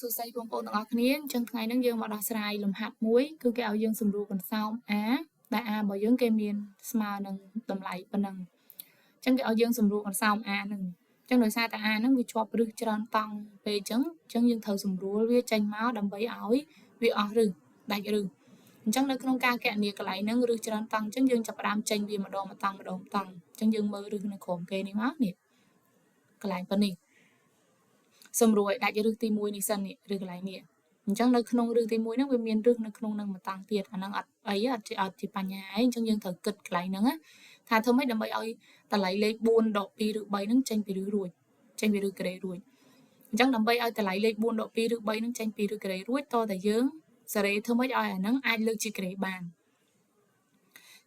សួស្តីបងប្អូនទាំងអស់គ្នាអញ្ចឹងថ្ងៃនេះយើងមកដោះស្រាយលំហាត់មួយគឺគេឲ្យយើងសម្រួលកន្សោម A ដែល A របស់យើងគេមានស្មើនឹងតម្លៃប៉ុណ្ណឹងអញ្ចឹងគេឲ្យយើងសម្រួលកន្សោម A ហ្នឹងអញ្ចឹងដោយសារតែ A ហ្នឹងវាជាប់រឹសច្រើនតង់ពេកអញ្ចឹងយើងត្រូវសម្រួលវាចេញមកដើម្បីឲ្យវាអស់រឹសដាច់រឹសអញ្ចឹងនៅក្នុងការកណនីកន្លែងហ្នឹងរឹសច្រើនតង់អញ្ចឹងយើងចាប់ផ្ដើមចេញវាម្ដងអញ្ចឹងយើងមើលរឹសនៅក្រោមគេនេះមកនេះកន្លែងប៉ុណ្នេះសម្រួលឲ្យដាច់រឹសទី1នេះសិននេះឬកន្លែងនេះអញ្ចឹងនៅក្នុងរឹសទី1ហ្នឹងវាមានរឹសនៅក្នុងនឹងមួយតង់ទៀតអាហ្នឹងអត់អីអត់ជាបញ្ហាអីអញ្ចឹងយើងត្រូវគិតកន្លែងហ្នឹងថាធ្វើម៉េចដើម្បីឲ្យតម្លៃលេខ4ដក2ឬ3ហ្នឹងចេញពីរឹសរួចចេញពីរឹសក្រេរួចអញ្ចឹងដើម្បីឲ្យតម្លៃលេខ4ដក2ឬ3ហ្នឹងចេញពីរឹសក្រេរួចតតែយើងសារ៉េធ្វើម៉េចឲ្យអាហ្នឹងអាចលើកជាក្រេបាន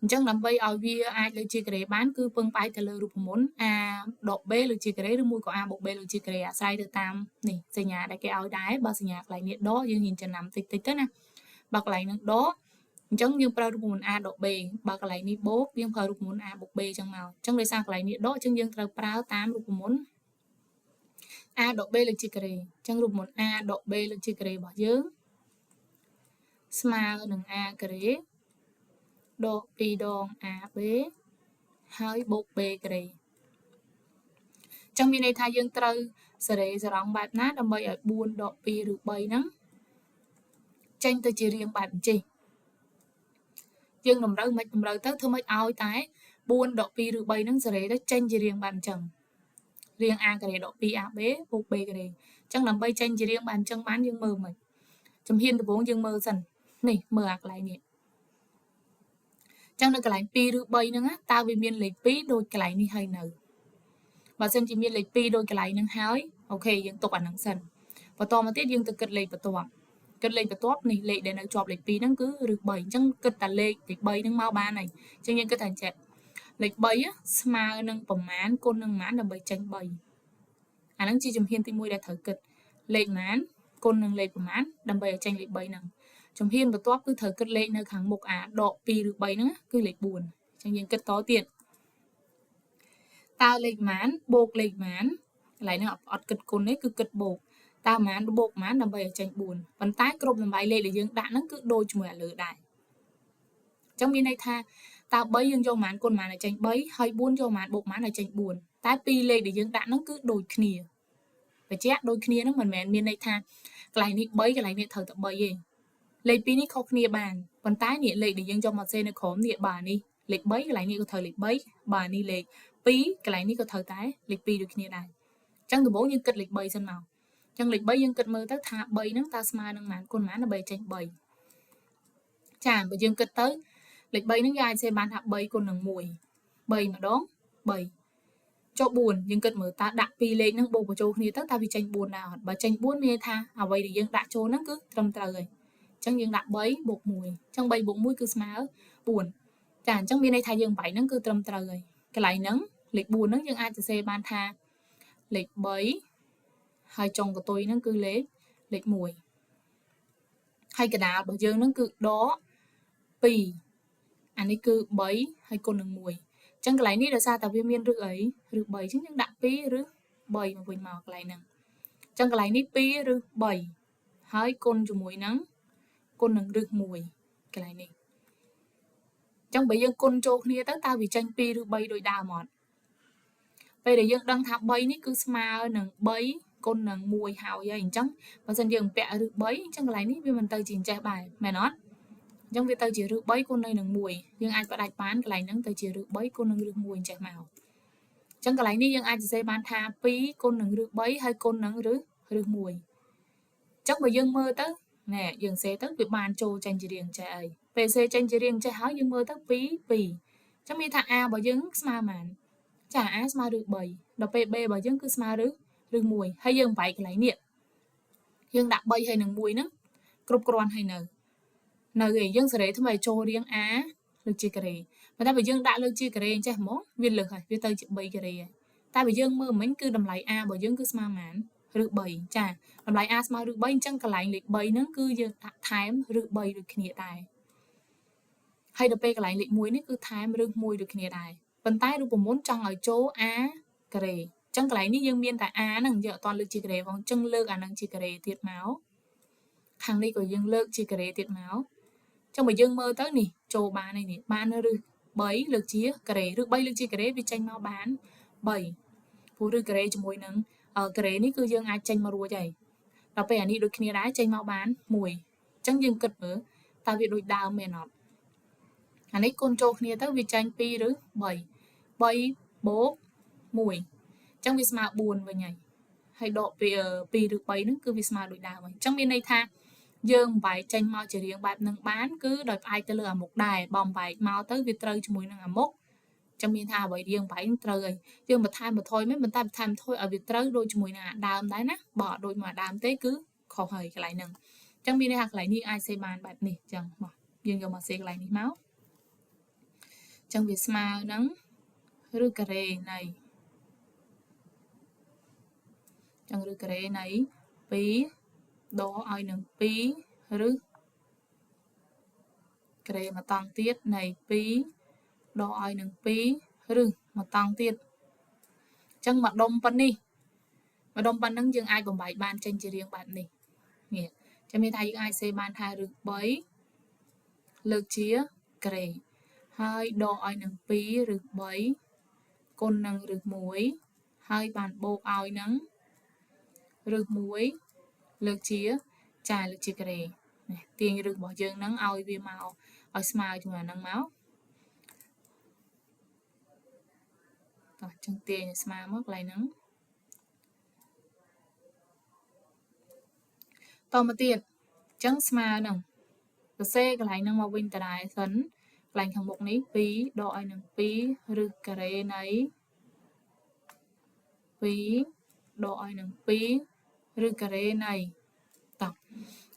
អញ្ចឹងដើម្បីឲ្យវាអាចលើកជាក្រេបានគឺពឹងផ្អែកទៅលើរូបមន្ត A ដក B លើកជាក្រេឬមួយក៏ A បូក B លើកជាក្រេអាស្រ័យទៅតាមនេះសញ្ញាដែលគេឲ្យដែរបើសញ្ញាកន្លែងនេះដកយើងហ៊ានចំណាំតិចទៅណាបើកន្លែងហ្នឹងដកអញ្ចឹងយើងប្រើរូបមន្ត A ដក B បើកន្លែងនេះបូកយើងប្រើរូបមន្ត A បូក B អញ្ចឹងមកអញ្ចឹងដោយសារកន្លែងនេះដកអញ្ចឹងយើងត្រូវប្រើតាមរូបមន្ត A ដក B លើកជាក្រេអញ្ចឹងរូបមន្ត A ដក B លើកជាក្រេរបស់យើងស្មើនឹង A ក្រេដក2ដង AB ហើយបូក B ក្រេអញ្ចឹងមានន័យថាយើងត្រូវសារ៉េសរងបែបណាដើម្បីឲ្យ4ដក2ឬ3ហ្នឹងចេញទៅជារាងបែបអញ្ចេះយើងតម្រូវមិនតម្រូវទៅធ្វើម៉េចឲ្យតែ4ដក2ឬ3ហ្នឹងសារ៉េទៅចេញជារាងបែបអញ្ចឹងរាង A ក្រេដក 2AB បូក B ក្រេអញ្ចឹងដើម្បីចេញជារាងបែបអញ្ចឹងបានយើងមើលមិនជំហានដំបូងយើងមើលសិននេះមើលអាកន្លែងនេះចឹងនៅកន្លែង2ឬ3ហ្នឹងតើវាមានលេខ2ដូចកន្លែងនេះហើយនៅបើសិនជាមានលេខ2ដូចកន្លែងហ្នឹងហើយអូខេយើងទុកអាហ្នឹងសិនបន្តមកទៀតយើងទៅគិតលេខបន្ទាប់នេះលេខដែលនៅជាប់លេខ2ហ្នឹងគឺឬ3អញ្ចឹងគិតតែលេខ3ហ្នឹងមកបានហើយអញ្ចឹងយើងគិតថាចេះលេខ3ស្មើនឹងប្រមាណគុណនឹងប្រមាណដើម្បីចេញ3អាហ្នឹងជាជំហានទី1ដែលត្រូវគិតលេខប្រមាណគុណនឹងលេខប្រមាណដើម្បីឲ្យចេញលេខ3ហ្នឹងជំហានបន្ទាប់គឺត្រូវគិតលេខនៅខាងមុខអាដក2ឬ3ហ្នឹងគឺលេខ4អញ្ចឹងយើងគិតតទៀតតើលេខប៉ុន្មានបូកលេខប៉ុន្មានកន្លែងហ្នឹងអត់គិតគុណទេគឺគិតបូកតើប៉ុន្មានបូកប៉ុន្មានដើម្បីឲ្យចេញ4ប៉ុន្តែគ្រប់តម្លៃលេខដែលយើងដាក់ហ្នឹងគឺដូចជាមួយអាលើដែរអញ្ចឹងមានន័យថាតើ3យើងយកប៉ុន្មានគុណប៉ុន្មានឲ្យចេញ3ហើយ4យកប៉ុន្មានបូកប៉ុន្មានឲ្យចេញ4តែពីរលេខដែលយើងដាក់ហ្នឹងគឺដូចគ្នាបញ្ជាក់ដូចគ្នាហ្នឹងមិនមែនមានន័យថាកន្លែងនេះ3កន្លែងនេះត្រូវតែ3ទេលេខ2នេះខុសគ្នាបានប៉ុន្តែនេះលេខដែលយើងយកមកសេនៅក្រោមនេះបើនេះលេខ3កន្លែងនេះក៏ត្រូវលេខ3បើនេះលេខ2កន្លែងនេះក៏ត្រូវតែលេខ2ដូចគ្នាដែរអញ្ចឹងដំបូងយើងគិតលេខ3សិនមកអញ្ចឹងលេខ3យើងគិតមើលទៅថា3ហ្នឹងតើស្មើនឹងប៉ុន្មានគុណប៉ុន្មានដើម្បីចេញ3ចាបើយើងគិតទៅលេខ3ហ្នឹងយើងអាចសេបានថា3គុណនឹង1 3ម្ដង3ចុះ4យើងគិតមើលតើដាក់ពីរលេខហ្នឹងបូកបញ្ចូលគ្នាទៅតើវាចេញ4ដែរអត់បើចេញ4មានន័យថាអ្វីដែលយើងដាក់ចូលហ្នឹងគឺត្រឹមត្រូវហើយអញ្ចឹងយើងដាក់3បូក1អញ្ចឹង3បូក1គឺស្មើ4ចាអញ្ចឹងមានន័យថាយើងបែកហ្នឹងគឺត្រឹមត្រូវហើយកន្លែងហ្នឹងលេខ4ហ្នឹងយើងអាចសរសេរបានថាលេខ3ហើយចុងកតុយហ្នឹងគឺលេខ1ហើយកដាលរបស់យើងហ្នឹងគឺដក2អានេះគឺ3ហើយគុណនឹង1អញ្ចឹងកន្លែងនេះដោយសារតែវាមានរឹសអីរឹស3អញ្ចឹងយើងដាក់2ឬ3មកវិញមកកន្លែងហ្នឹងអញ្ចឹងកន្លែងនេះ2ឬ3ហើយគុណជាមួយនឹងគុណនឹងរឹស1កន្លែងនេះអញ្ចឹងបើយើងគុណចូលគ្នាទៅតើវាចេញ2ឬ3ដូចដើមអត់ពេលដែលយើងដឹងថា3នេះគឺស្មើនឹង3គុណនឹង1ហើយអញ្ចឹងបើសិនយើងពាក់រឹស3អញ្ចឹងកន្លែងនេះវាមិនទៅជាចេះបែបមែនអត់អញ្ចឹងវាទៅជារឹស3គុណនឹង1យើងអាចបដាច់បានកន្លែងហ្នឹងទៅជារឹស3គុណនឹងរឹស1ចេះមកអញ្ចឹងកន្លែងនេះយើងអាចសរសេរបានថា2គុណនឹងរឹស3ហើយគុណនឹងរឹស1អញ្ចឹងបើយើងមើលទៅណែយើងសេទៅវាបានចូលចេញជារាងចេះអីពេលសេចេញជារាងចេះហើយយើងមើលទៅ2 2អញ្ចឹងមានថា A របស់យើងស្មើប៉ុន្មានចា A ស្មើរឹស3ដល់ពេល B របស់យើងគឺស្មើរឹស1ហើយយើងបែកកន្លែងនេះយើងដាក់3ហើយនឹង1ហ្នឹងគ្រប់គ្រាន់ហើយនៅឯយើងសារ៉េធ្វើឲ្យចូលរាង A លើកជាការ៉េប៉ុន្តែបើយើងដាក់លើកជាការ៉េអញ្ចេះហ្មងវាលើសហើយវាទៅជា3ការ៉េហើយតែបើយើងមើលមិញគឺតម្លៃ A របស់យើងគឺស្មើប៉ុន្មានរឹស3ចាតម្លៃ A ស្មើរឹស3អញ្ចឹងកន្លែងលេខ3ហ្នឹងគឺយើងដាក់ថែមរឹស3ដូចគ្នាដែរហើយដល់ពេលកន្លែងលេខ1នេះគឺថែមរឹស1ដូចគ្នាដែរប៉ុន្តែរូបមន្តចង់ឲ្យចូល A ការ៉េ chẳng cái này dương miên tại a nằng giờ toàn lực chỉ cái vòng chân lược à nằng chỉ cái tiệt máu hàng đi của dương lược chỉ cái tiệt máu trong bài dương mơ tới nè trồ ba này nè ba nó rư bấy lực chia cái được bay lực chỉ cái vì tranh máu bán bảy phụ rư cái cho mùi nằng cái này cứ dương ai tranh mà rùa chạyเราไปอันนี้โดยคณีร้ายใจเมาบ้านมวยจังยังกึดเหมือตาวิโดยดาวเมนอดอันนี้คนโจคณีตั้งวิจัยปีหรือใบโบกมวยจังวิสมาบุญไปไงให้ดอกปีหรือใบนั่นคือวิสมาโดยดาวไงจังมีในทางdương bài tranh mau chỉ riêng bài nâng bán cứ đợi ai tới lừa một đài bom bài mau tới việt trời cho mùi nâng mốc trong miền thà bởi riêng bài trời dương mà thay mà thôi mấy mình ta thay thôi ở việt trời đôi cho mùi nè đàm đấy nè bỏ đôi mà đàm tế cứ khó hời cái lại nâng trong miền này hạt lại đi ai xây bàn bài nè chẳng bỏ dương vô mà xây lại đi máu trong việt mà nắng rư cà rê này trong rư cà rê này bí đó ai nâng bí rư cà rê mà tăng tiết này bí đó ai nâng bí rư mà tăng tiết chẳng mà đông pan đi mà đông pan nâng dương ai còn bài ban tranh chỉ riêng bạn này nè cho mình thấy ai xây ban hai rư bấy lực chia cà rê hai đó ai nâng bí rư bấy con nâng rư muối hai bàn bộ ai nâng rư muối lực chia trà lực chia kề tiền được bỏ dương nắng ao vì màu ở smile chung là nắng máu chân tiền smile mất lại nắng to mà tiền trắng smile nè the xe cái lại nắng màu vinh tại sấn lành thằng một ní phí đòi nè phí rực kề này phí đòi nè phí rực kề này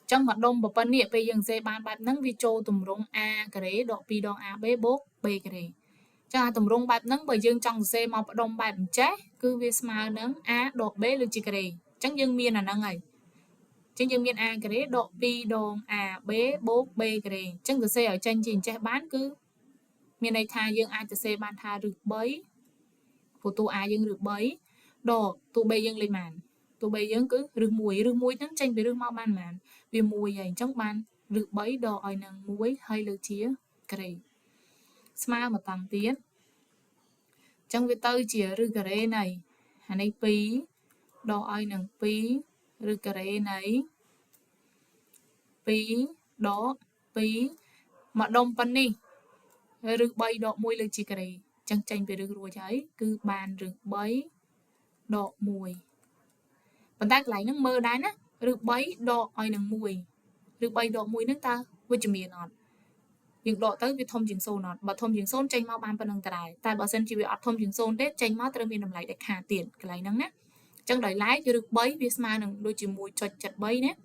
trong mặt đông bậc phân niệm bây giờ dây ban bát nắng vi châu tùm rong a cái độ pi đong a bé bốc b cái cho tùm rong bát nắng bởi dương trong dây màu đông bát chết cứ vi smile nắng a độ b lên chỉ cái chẳng dương miên là năng này chẳng dương miên a cái độ pi đong a bé bốc b cái chẳng cái xe ở trên trình chết bán cứ miền này tha dương a từ xe ban tha được bấy của tu a dương được bấy độ tu b dương lên màn tụi bây giờ cứ rừng muối nắng tranh về rừng mau ban màn vì mùi dành trong ban rực bấy đò oi nằng muối hay lơ chia kề smile mà tăng tiến trong việc tơi chia rừng kề này hành ấy pí đò oi nằng pí rừng kề này pí đó pí mà đông pan đi rừng bay đọ muối lơ chia kề chẳng tranh về rừng ruồi cháy cứ ban rừng bấy đọ muối bạn ta lại nâng mơ đá ná được bấy độ oi nâng mùi được bấy độ mùi nước ta với chùm miền nọt những độ tới việc thông trường sâu nọt bà thông trường sâu tranh máu ban phần nâng tài tại bà sân chỉ bị ọt thông trường sâu đết tranh máu tới miền nằm lại để hạ tiền cái lại nâng ná trong đời lái cho được bấy vì mà nâng đôi chỉ mùi chọt chặt bấy nè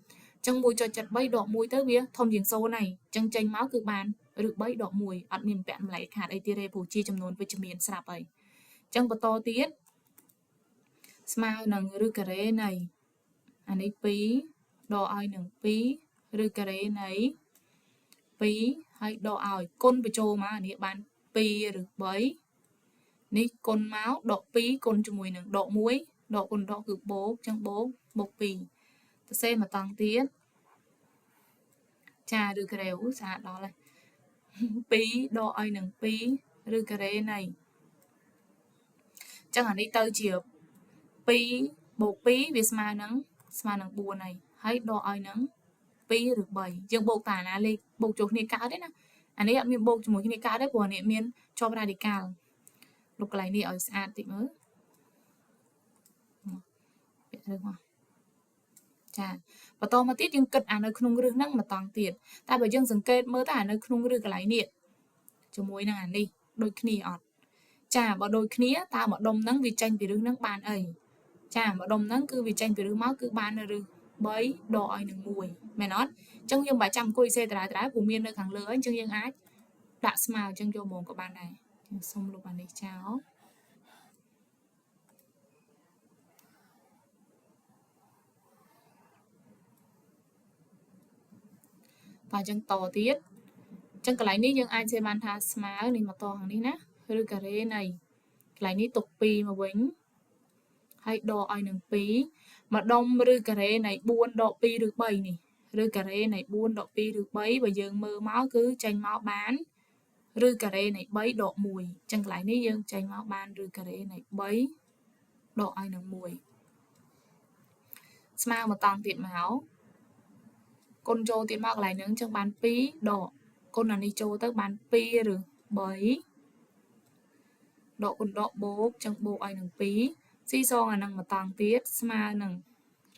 trong mùi chọt chặt bấy độ mùi tới việc thông trường sâu này trong tranh máu cực bàn được bấy độ mùi ọt miền bẹn lại hạ đây tia phù chi trong nôn với chùm miền sạp ấy trong bà to tiết smile nâng rư cà rê này anh ấy phí đo ai nâng phí rư cà rê này phí hay đo ai con bị trô mà anh ấy bán phí được bấy ní con máu đọ phí con cho mùi nâng đọ muối đọ con đọ cực bố trong bố một phí tôi xem mà tăng tiết trà rư cà rê ú xạ đó này phí đo ai nâng phí rư cà rê này chẳng hạn đi tơi chiều phí bột phí vì smile nắng bùa này hay đo ai nắng phí được bày dương bột tả là li bột chuột này cao đấy nè anh ấy miền bột cho mỗi cái cao đấy của này miền cho ra đi cao lúc này đi ở xa thì mới biết được không chà và to mà tiết dương cật ở nơi khung rừng nắng mà toàn tiền ta bởi dương dừng kết mơ ta ở nơi khung rừng cái lại niệm cho mỗi nàng đi đôi khi ọt chà vào đôi khi ta mà đông nắng vì tranh vì rừng nắng bàn ấy chà mà đông nắng cứ vì tranh vì rừng máu cứ bàn ở rừng bấy đòi nâng mùi mẹ nói trong dương 300 cô xe trái của miền nơi khẳng lứa anh trong dương ái đã smile trong vô mồm của bạn này xong lúc bạn đi cháo và chân to tiết chân cái này ní dương ai chơi bàn tha smile này mà to hàng đi nè rư cà rê này cái này ní tục pi mà quýnh ហើយដកឲ្យនឹង2ម្ដុំឬការ៉េនៃ4ដក2ឬ3នេះឬការ៉េនៃ4ដក2ឬ3បើយើងមើលមកគឺចេញមកបានឬការ៉េនៃ3ដក1អញ្ចឹងកន្លែងនេះយើងចេញមកបានឬការ៉េនៃ3ដកឲ្យនឹង1ស្មើមកតង់ទៀតមកគុណចូលទៀតមកកន្លែងហ្នឹងអញ្ចឹងបាន2ដកគុណអានេះចូលទៅបាន2ឬ3ដកគុណដកបូកអញ្ចឹងបូកឲ្យនឹង2ស៊ីសងអានឹងមកតង់ទៀតស្មើនឹង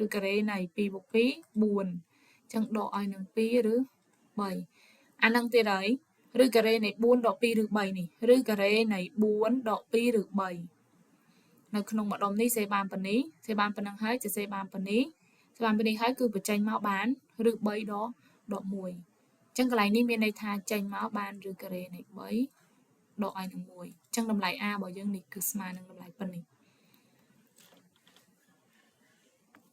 ឬការ៉េនៃ2បូក2 4អញ្ចឹងដកឲ្យនឹង2ឬ3អានឹងទៀតហើយឬការ៉េនៃ4ដក2ឬ3នេះឬការ៉េនៃ4ដក2ឬ3នៅក្នុងម្ដុំនេះសេបានប៉ុណ្នេះសេបានប៉ុណ្ណឹងហើយសេបានប៉ុណ្នេះសេបានប៉ុណ្នេះហើយគឺបញ្ចេញមកបានឬ3ដក1អញ្ចឹងកន្លែងនេះមានន័យថាចេញមកបានឬការ៉េនៃ3ដកឲ្យនឹង1អញ្ចឹងតម្លៃ a របស់យើងនេះគឺស្មើនឹងតម្លៃប៉ុណ្នេះ